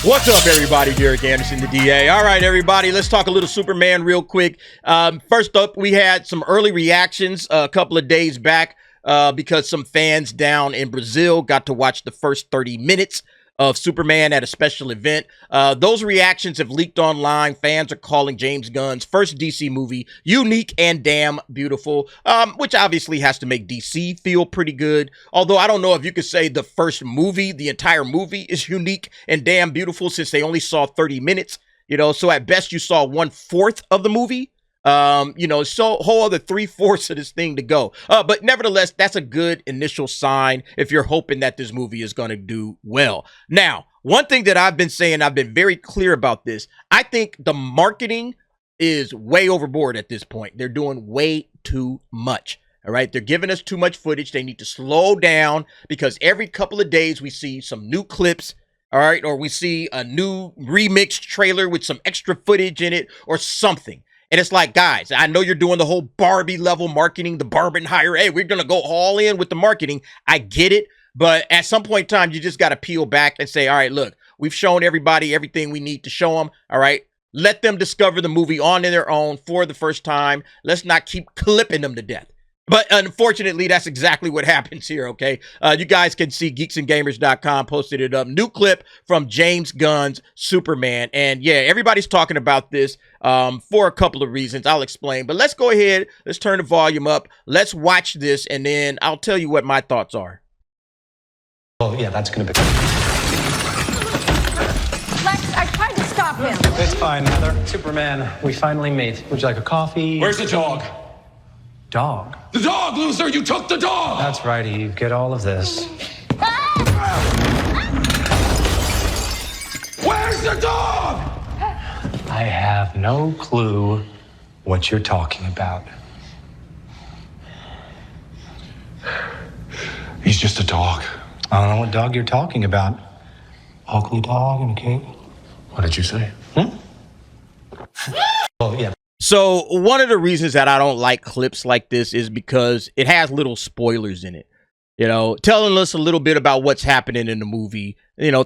What's up, everybody? Derek Anderson, the DA. All right, everybody, let's talk a little Superman real quick. First up, we had some early reactions a couple of days back because some fans down in Brazil got to watch the first 30 minutes of Superman at a special event. Those reactions have leaked online. Fans are calling James Gunn's first DC movie unique and damn beautiful, which obviously has to make DC feel pretty good. Although I don't know if you could say the first movie, the entire movie is unique and damn beautiful since they only saw 30 minutes, so at best you saw 1/4 of the movie. So whole other 3/4 of this thing to go. But nevertheless, that's a good initial sign if you're hoping that this movie is going to do well. Now, one thing that I've been saying, I've been very clear about this. I think the marketing is way overboard at this point. They're doing way too much. All right. They're giving us too much footage. They need to slow down because every couple of days we see some new clips. All right. Or we see a new remixed trailer with some extra footage in it or something. And it's like, guys, I know you're doing the whole Barbie level marketing, the Barbenheimer. Hey, we're going to go all in with the marketing. I get it. But at some point in time, you just got to peel back and say, all right, look, we've shown everybody everything we need to show them. All right. Let them discover the movie on their own for the first time. Let's not keep clipping them to death. But unfortunately, that's exactly what happens here, okay? You guys can see geeksandgamers.com posted it up. New clip from James Gunn's Superman. And yeah, everybody's talking about this for a couple of reasons. I'll explain. But let's go ahead. Let's turn the volume up. Let's watch this, and then I'll tell you what my thoughts are. Oh, yeah, that's going to be... Lex, I tried to stop him. It's fine, Heather. Superman, we finally meet. Would you like a coffee? Where's the dog? Dog? The dog, loser! You took the dog! That's right, Eve. Get all of this. Where's the dog? I have no clue what you're talking about. He's just a dog. I don't know what dog you're talking about. Ugly dog in a cave? What did you say? Oh, yeah. So one of the reasons that I don't like clips like this is because it has little spoilers in it, telling us a little bit about what's happening in the movie,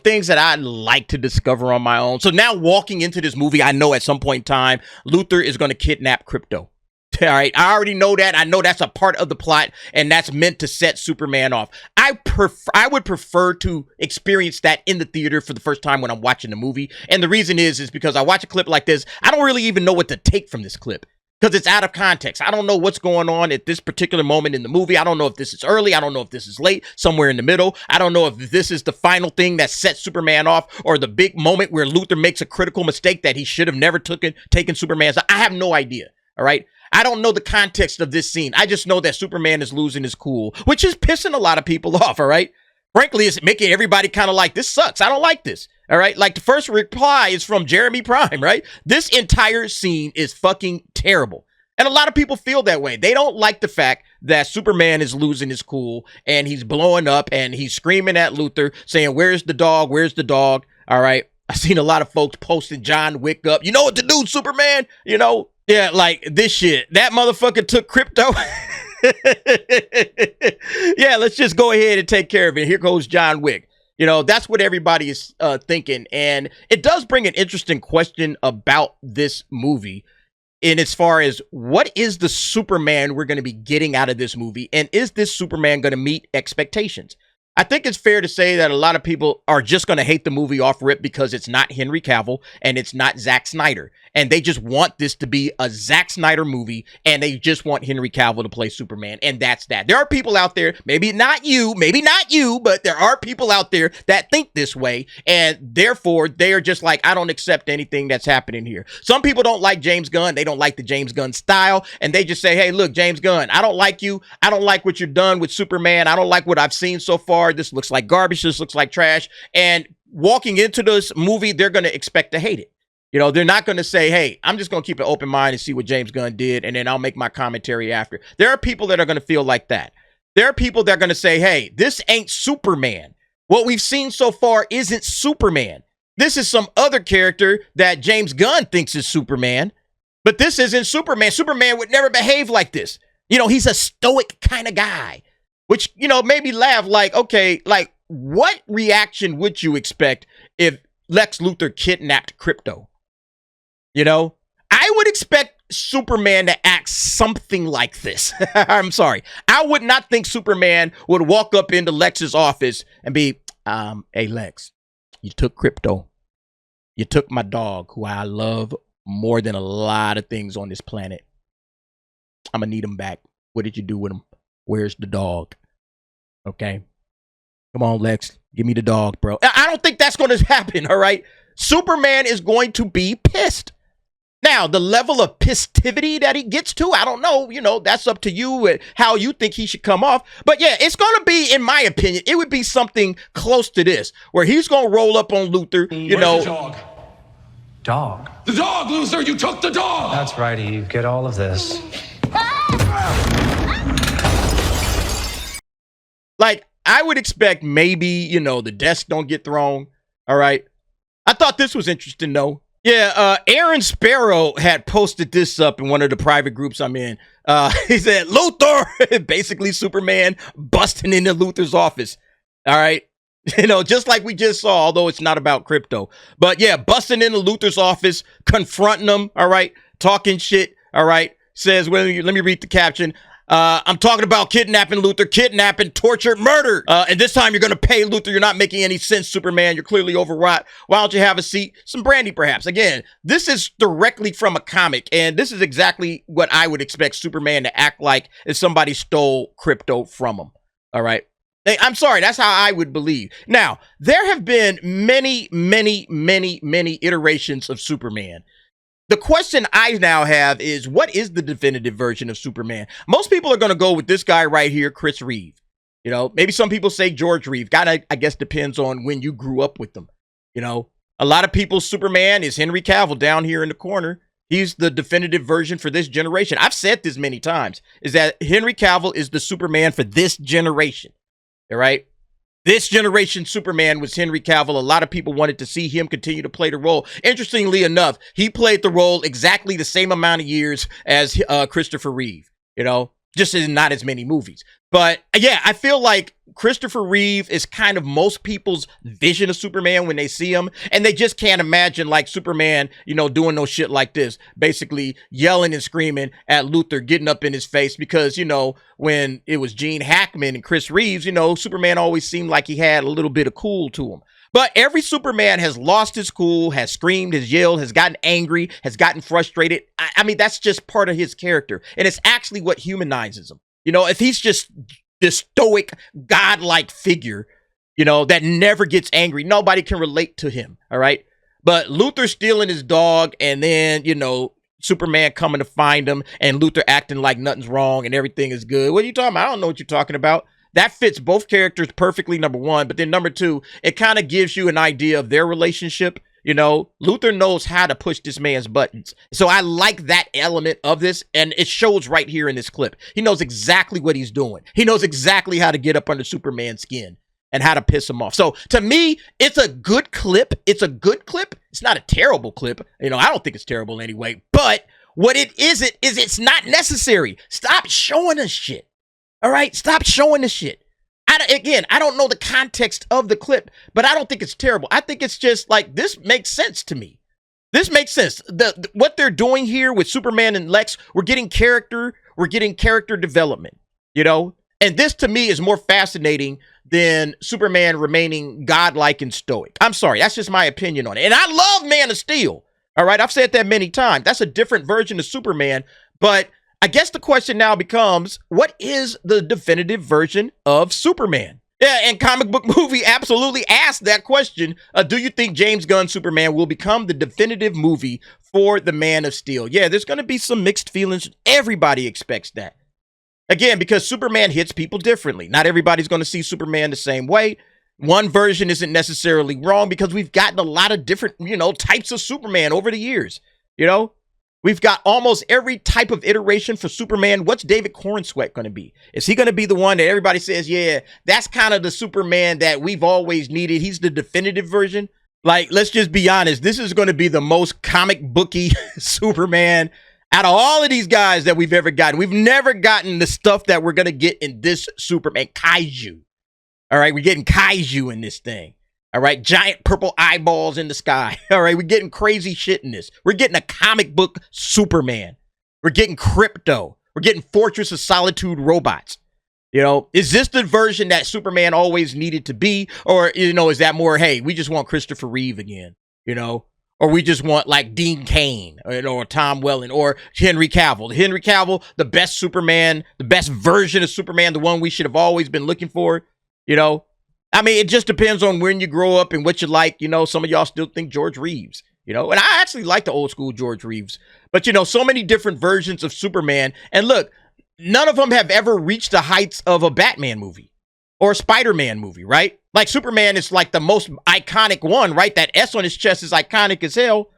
things that I like to discover on my own. So now walking into this movie, I know at some point in time, Luthor is going to kidnap Crypto. All right. I already know that. I know that's a part of the plot, and that's meant to set Superman off. I would prefer to experience that in the theater for the first time when I'm watching the movie. And the reason is because I watch a clip like this, I don't really even know what to take from this clip because it's out of context. I don't know what's going on at this particular moment in the movie. I don't know if this is early. I don't know if this is late, somewhere in the middle. I don't know if this is the final thing that sets Superman off or the big moment where Luthor makes a critical mistake that he should have never taken Superman's. I have no idea. All right. I don't know the context of this scene. I just know that Superman is losing his cool, which is pissing a lot of people off, all right? Frankly, it's making everybody kind of like, this sucks. I don't like this, all right? Like the first reply is from Jeremy Prime, right? This entire scene is fucking terrible. And a lot of people feel that way. They don't like the fact that Superman is losing his cool and he's blowing up and he's screaming at Luthor saying, where's the dog? Where's the dog? All right. I've seen a lot of folks posting John Wick up. You know what to do, Superman? Yeah, like this shit. That motherfucker took Crypto. Yeah, let's just go ahead and take care of it. Here goes John Wick. That's what everybody is thinking. And it does bring an interesting question about this movie in as far as what is the Superman we're going to be getting out of this movie? And is this Superman going to meet expectations? I think it's fair to say that a lot of people are just going to hate the movie off rip because it's not Henry Cavill and it's not Zack Snyder. And they just want this to be a Zack Snyder movie and they just want Henry Cavill to play Superman. And that's that. There are people out there, maybe not you, but there are people out there that think this way. And therefore, they are just like, I don't accept anything that's happening here. Some people don't like James Gunn. They don't like the James Gunn style. And they just say, hey, look, James Gunn, I don't like you. I don't like what you've done with Superman. I don't like what I've seen so far. This looks like garbage. This looks like trash. And walking into this movie, they're going to expect to hate it. They're not going to say, hey, I'm just going to keep an open mind and see what James Gunn did, and then I'll make my commentary after. There are people that are going to feel like that. There are people that are going to say, hey, this ain't Superman. What we've seen so far isn't Superman. This is some other character that James Gunn thinks is Superman, but this isn't Superman. Superman would never behave like this. He's a stoic kind of guy. Which, made me laugh like, okay, like what reaction would you expect if Lex Luthor kidnapped Krypto. You know, I would expect Superman to act something like this. I'm sorry. I would not think Superman would walk up into Lex's office and be, hey, Lex, you took Krypto. You took my dog, who I love more than a lot of things on this planet. I'm going to need him back. What did you do with him? Where's the dog? Okay. Come on, Lex. Give me the dog, bro. I don't think that's going to happen, all right? Superman is going to be pissed. Now, the level of pistivity that he gets to, I don't know. You know, that's up to you and how you think he should come off. But yeah, it's going to be, in my opinion, it would be something close to this, where he's going to roll up on Luthor, you know. The dog? Dog. The dog, Luthor! You took the dog! That's right, Eve. Get all of this. Like, I would expect maybe, you know, the desk don't get thrown. All right. I thought this was interesting, though. Yeah, Aaron Sparrow had posted this up in one of the private groups I'm in. He said, Luthor, basically Superman busting into Luthor's office. All right. You know, just like we just saw, although it's not about Krypto. But yeah, busting into Luthor's office, confronting him. All right. Talking shit. All right. Says, well, let me read the caption. I'm talking about kidnapping Luthor, kidnapping, torture, murder. And this time you're going to pay Luthor. You're not making any sense, Superman. You're clearly overwrought. Why don't you have a seat? Some brandy, perhaps. Again, this is directly from a comic. And this is exactly what I would expect Superman to act like if somebody stole Krypto from him. All right. I'm sorry. That's how I would believe. Now, there have been many iterations of Superman. The question I now have is, what is the definitive version of Superman? Most people are going to go with this guy right here, Chris Reeve. You know, maybe some people say George Reeve. God, I guess depends on when you grew up with them. You know, a lot of people's Superman is Henry Cavill down here in the corner. He's the definitive version for this generation. I've said this many times, is that Henry Cavill is the Superman for this generation. All right. This generation Superman was Henry Cavill. A lot of people wanted to see him continue to play the role. Interestingly enough, he played the role exactly the same amount of years as Christopher Reeve, you know, just in not as many movies. But yeah, I feel like Christopher Reeve is kind of most people's vision of Superman when they see him. And they just can't imagine like Superman, you know, doing no shit like this, basically yelling and screaming at Luthor, getting up in his face. Because, you know, when it was Gene Hackman and Chris Reeves, you know, Superman always seemed like he had a little bit of cool to him. But every Superman has lost his cool, has screamed, has yelled, has gotten angry, has gotten frustrated. I mean, that's just part of his character. And it's actually what humanizes him. You know, if he's just this stoic, godlike figure, you know, that never gets angry, nobody can relate to him. All right. But Luthor stealing his dog, and then, you know, Superman coming to find him, and Luthor acting like nothing's wrong and everything is good. What are you talking about? I don't know what you're talking about. That fits both characters perfectly, number one. But then number two, it kind of gives you an idea of their relationship. You know, Luthor knows how to push this man's buttons. So I like that element of this, and it shows right here in this clip. He knows exactly what he's doing. He knows exactly how to get up under Superman's skin and how to piss him off. So to me, it's a good clip. It's a good clip. It's not a terrible clip. You know, I don't think it's terrible anyway. But what it is it's not necessary. Stop showing us shit. All right? Stop showing us shit. I don't know the context of the clip, but I don't think it's terrible. I think it's just like, this makes sense to me. This makes sense. What they're doing here with Superman and Lex, we're getting character development, you know? And this to me is more fascinating than Superman remaining godlike and stoic. I'm sorry, that's just my opinion on it. And I love Man of Steel. All right, I've said that many times. That's a different version of Superman, but I guess the question now becomes, what is the definitive version of Superman? Yeah, and Comic Book Movie absolutely asked that question. Do you think James Gunn's Superman will become the definitive movie for the Man of Steel? Yeah, there's going to be some mixed feelings. Everybody expects that. Again, because Superman hits people differently. Not everybody's going to see Superman the same way. One version isn't necessarily wrong because we've gotten a lot of different, you know, types of Superman over the years, you know? We've got almost every type of iteration for Superman. What's David Cornsweet going to be? Is he going to be the one that everybody says, yeah, that's kind of the Superman that we've always needed? He's the definitive version. Like, let's just be honest. This is going to be the most comic booky Superman out of all of these guys that we've ever gotten. We've never gotten the stuff that we're going to get in this Superman. Kaiju. All right, we're getting Kaiju in this thing. All right, giant purple eyeballs in the sky. All right, we're getting crazy shit in this. We're getting a comic book Superman. We're getting crypto. We're getting Fortress of Solitude robots. You know, is this the version that Superman always needed to be? Or, you know, is that more, hey, we just want Christopher Reeve again, you know? Or we just want like Dean Cain or Tom Welling or Henry Cavill. Henry Cavill, the best Superman, the best version of Superman, the one we should have always been looking for, you know? I mean, it just depends on when you grow up and what you like. You know, some of y'all still think George Reeves, you know, and I actually like the old school George Reeves. But, you know, so many different versions of Superman. And look, none of them have ever reached the heights of a Batman movie or a Spider-Man movie, right? Like Superman is like the most iconic one, right? That S on his chest is iconic as hell.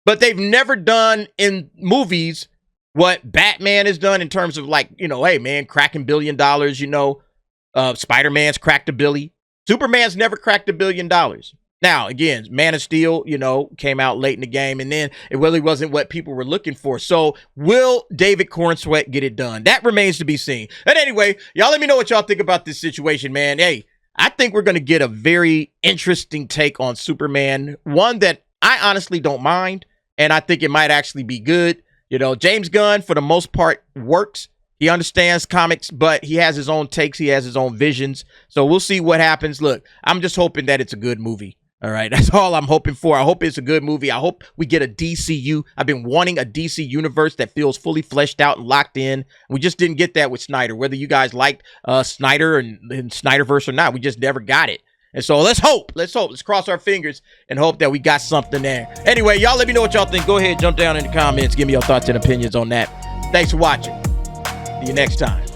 But they've never done in movies what Batman has done in terms of like, you know, hey, man, cracking $1 billion, you know, Spider-Man's cracked $1 billion. Superman's never cracked $1 billion. Now, again, Man of Steel, you know, came out late in the game, and then it really wasn't what people were looking for. So will David Cornsweet get it done? That remains to be seen. But anyway, y'all let me know what y'all think about this situation, man. Hey, I think we're going to get a very interesting take on Superman, one that I honestly don't mind, and I think it might actually be good. You know, James Gunn, for the most part, works. He understands comics, but he has his own takes. He has his own visions. So we'll see what happens. Look, I'm just hoping that it's a good movie. All right. That's all I'm hoping for. I hope it's a good movie. I hope we get a DCU. I've been wanting a DC universe that feels fully fleshed out and locked in. We just didn't get that with Snyder. Whether you guys liked Snyder and Snyderverse or not, we just never got it. And so let's hope. Let's cross our fingers and hope that we got something there. Anyway, y'all let me know what y'all think. Go ahead, jump down in the comments. Give me your thoughts and opinions on that. Thanks for watching. See you next time.